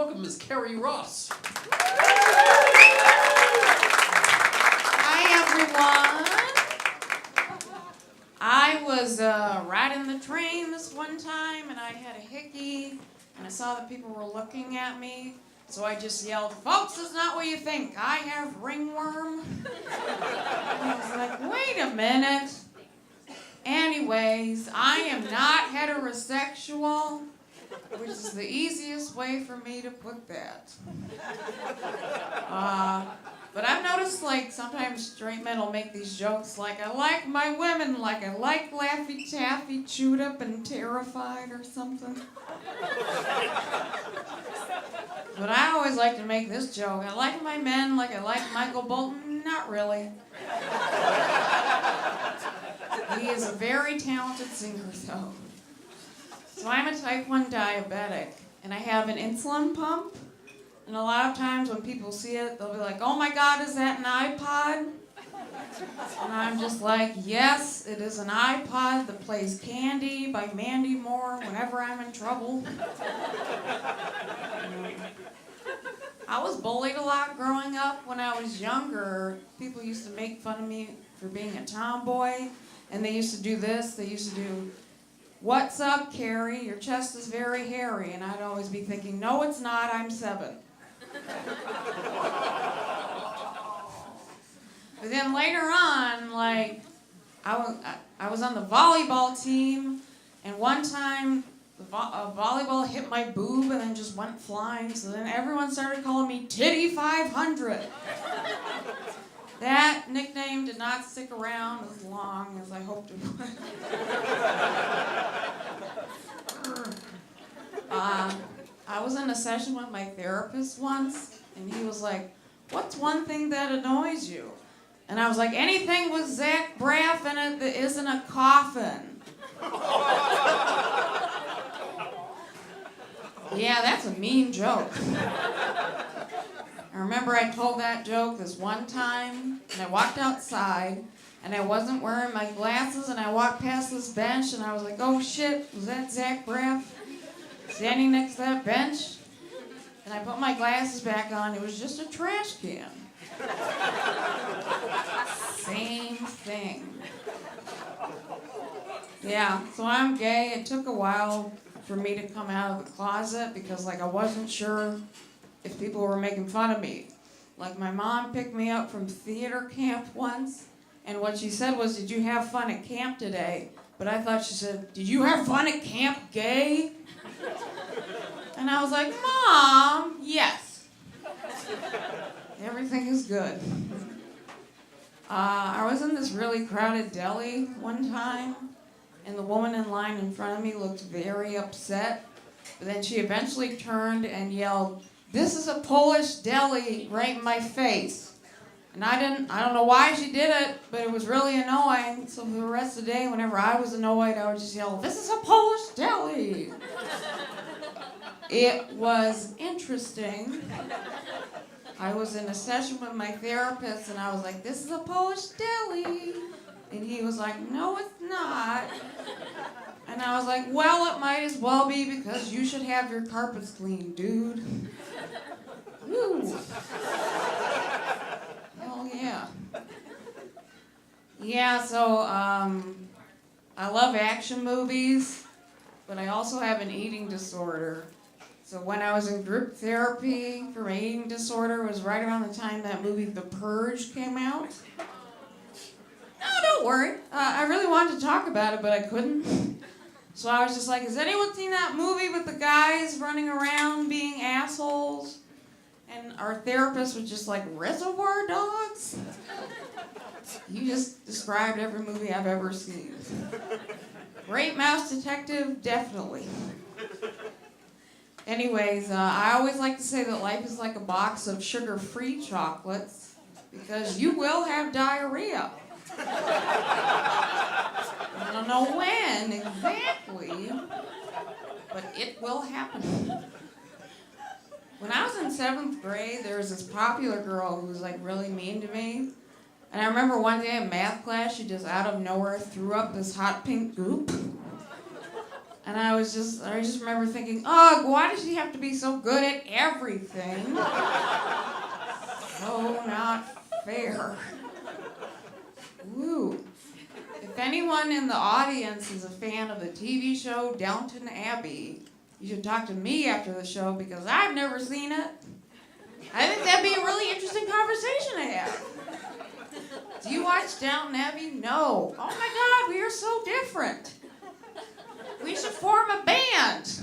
welcome Ms. Carrie Ross. Hi, everyone. I was riding the train this one time, and I had a hickey, and I saw that people were looking at me, so I just yelled, "Folks, it's not what you think. I have ringworm." And I was like, wait a minute. Anyways, I am not heterosexual, which is the easiest way for me to put that. But I've noticed, like, sometimes straight men will make these jokes like, "I like my women like I like Laffy Taffy, chewed up and terrified," or something. But I always like to make this joke. "I like my men like I like Michael Bolton." Not really. He is a very talented singer, though. So I'm a type 1 diabetic, and I have an insulin pump. And a lot of times when people see it, they'll be like, "Oh my God, is that an iPod?" And I'm just like, yes, it is an iPod that plays Candy by Mandy Moore whenever I'm in trouble. I was bullied a lot growing up when I was younger. People used to make fun of me for being a tomboy, and they used to do this. They used to do, "What's up, Carrie? Your chest is very hairy." And I'd always be thinking, "No, it's not. I'm 7. But then later on, like, I was on the volleyball team, and one time a volleyball hit my boob and then just went flying, so then everyone started calling me Titty 500. That nickname did not stick around as long as I hoped it would. I was in a session with my therapist once, and he was like, "What's one thing that annoys you?" And I was like, "Anything with Zach Braff in it that isn't a coffin." Yeah, that's a mean joke. I remember I told that joke this one time, and I walked outside, and I wasn't wearing my glasses, and I walked past this bench, and I was like, "Oh shit, was that Zach Braff standing next to that bench?" And I put my glasses back on. It was just a trash can. Same thing. Yeah, so I'm gay. It took a while for me to come out of the closet because, like, I wasn't sure if people were making fun of me. Like, my mom picked me up from theater camp once, and what she said was, "Did you have fun at camp today?" But I thought she said, "Did you have fun at camp, gay?" And I was like, "Mom, yes. Everything is good." I was in this really crowded deli one time, and the woman in line in front of me looked very upset. But then she eventually turned and yelled, "This is a Polish deli," right in my face. And I don't know why she did it, but it was really annoying. So for the rest of the day, whenever I was annoyed, I would just yell, "This is a Polish deli." It was interesting. I was in a session with my therapist, and I was like, "This is a Polish deli." And he was like, "No, it's not." And I was like, "Well, it might as well be because you should have your carpets cleaned, dude." Woo. Hell yeah. Yeah, so I love action movies, but I also have an eating disorder. So when I was in group therapy for my eating disorder, it was right around the time that movie The Purge came out. No, don't worry. I really wanted to talk about it, but I couldn't. So I was just like, "Has anyone seen that movie with the guys running around being assholes?" And our therapist was just like, "Reservoir Dogs?" You just described every movie I've ever seen. Great Mouse Detective, definitely. Anyways, I always like to say that life is like a box of sugar-free chocolates because you will have diarrhea. I don't know when exactly, but it will happen. When I was in 7th grade, there was this popular girl who was like really mean to me. And I remember one day in math class, she just out of nowhere threw up this hot pink goop. And And I just remember thinking, ugh, why does she have to be so good at everything? So not fair. Woo. If anyone in the audience is a fan of the TV show Downton Abbey, you should talk to me after the show because I've never seen it. I think that'd be a really interesting conversation to have. Do you watch Downton Abbey? No. Oh my God, we are so different. We should form a band.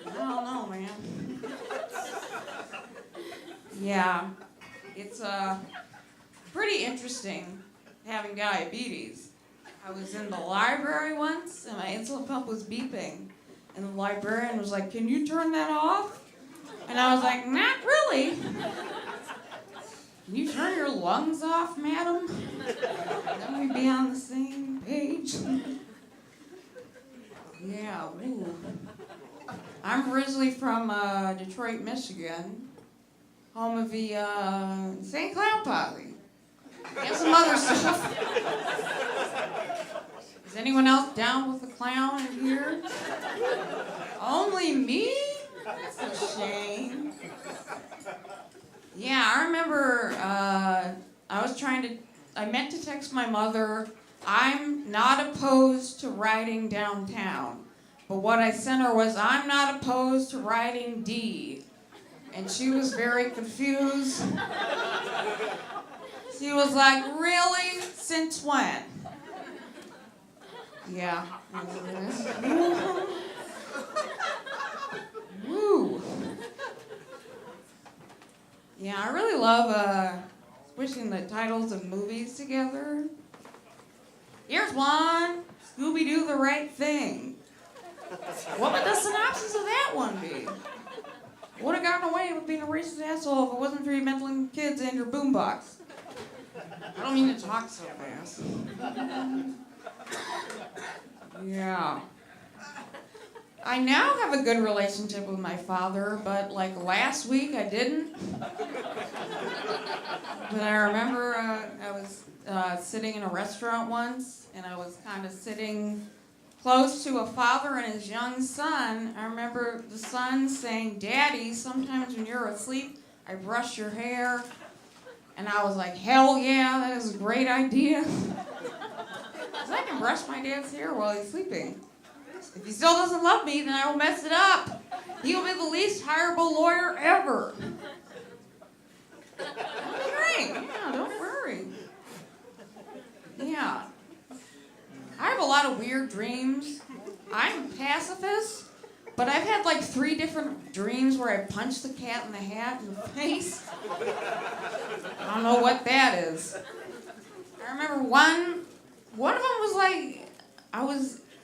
I don't know, man. Yeah, it's pretty interesting having diabetes. I was in the library once and my insulin pump was beeping. And the librarian was like, "Can you turn that off?" And I was like, "Not really. Can you turn your lungs off, madam? Then we'd be on the same page." Yeah, ooh. I'm originally from Detroit, Michigan, home of the St. Clown Posse. And some other stuff. Is anyone else down with the clown in here? Only me? That's a shame. Yeah, I remember I meant to text my mother, "I'm not opposed to riding downtown." But what I sent her was, "I'm not opposed to riding D." And she was very confused. She was like, "Really? Since when?" Yeah. Woo. Yeah, I really love switching the titles of movies together. Here's one, Scooby-Doo the Right Thing. What would the synopsis of that one be? Would have gotten away with being a racist asshole if it wasn't for your meddling kids and your boombox. I don't mean to talk so fast. Yeah. I now have a good relationship with my father, but like last week I didn't. But I remember I was sitting in a restaurant once, and I was kind of sitting close to a father and his young son. I remember the son saying, "Daddy, sometimes when you're asleep, I brush your hair." And I was like, "Hell yeah, that is a great idea." Because I can brush my dad's hair while he's sleeping. If he still doesn't love me, then I will mess it up. He will be the least hireable lawyer ever. That'll be great. Yeah, don't worry. Yeah. I have a lot of weird dreams. I'm a pacifist, but I've had like 3 different dreams where I punched the cat in the hat in the face. I don't know what that is. I remember one of them was like,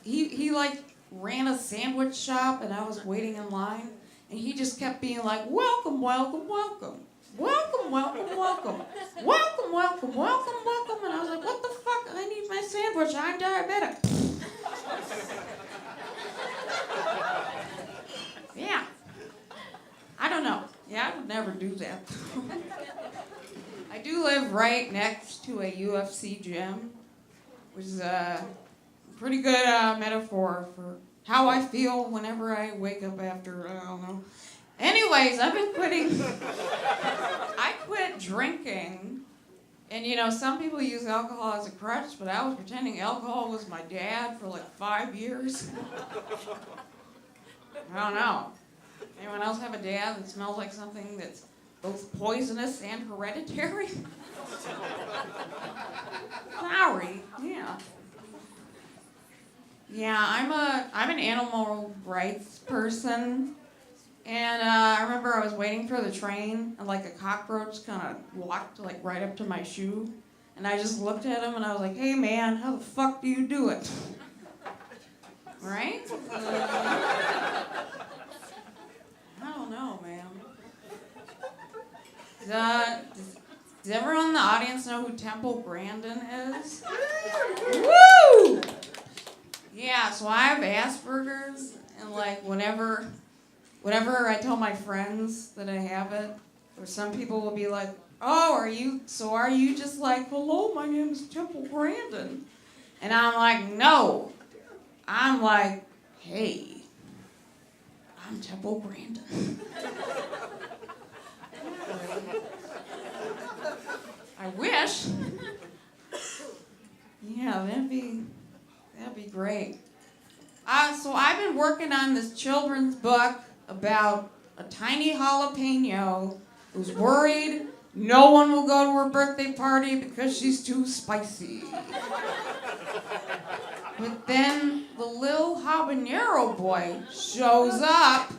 he like ran a sandwich shop and I was waiting in line and he just kept being like, "Welcome, welcome, welcome. Welcome, welcome, welcome. Welcome, welcome, welcome, welcome." And I was like, "What the fuck? I need my sandwich. I'm diabetic." Yeah. I don't know. Yeah, I would never do that. I do live right next to a UFC gym, which is a pretty good metaphor for how I feel whenever I wake up after, I don't know. Anyways, I've been quitting. I quit drinking. And you know, some people use alcohol as a crutch, but I was pretending alcohol was my dad for like 5 years. I don't know. Anyone else have a dad that smells like something that's both poisonous and hereditary? Sorry. Yeah. Yeah, I'm an animal rights person. And I remember I was waiting for the train, and like a cockroach kind of walked like right up to my shoe. And I just looked at him and I was like, "Hey man, how the fuck do you do it?" Right? I don't know, man. Does everyone in the audience know who Temple Grandin is? Woo! Yeah, so I have Asperger's, and like whenever I tell my friends that I have it, or some people will be like, "Oh, are you just like, hello, my name is Temple Grandin?" And I'm like, "No, I'm like, hey, I'm Temple Grandin. I wish. Yeah, that'd be great. So I've been working on this children's book about a tiny jalapeno who's worried no one will go to her birthday party because she's too spicy. But then the little habanero boy shows up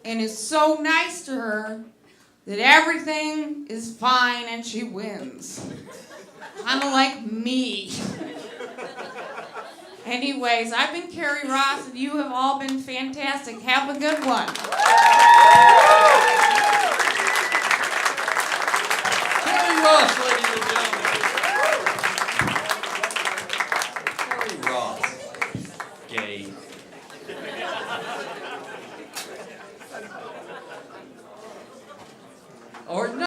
and is so nice to her that everything is fine and she wins. Kind of like me. Anyways, I've been Carrie Ross, and you have all been fantastic. Have a good one. Carrie Ross, ladies and gentlemen. Carrie Ross. Gay. Or no.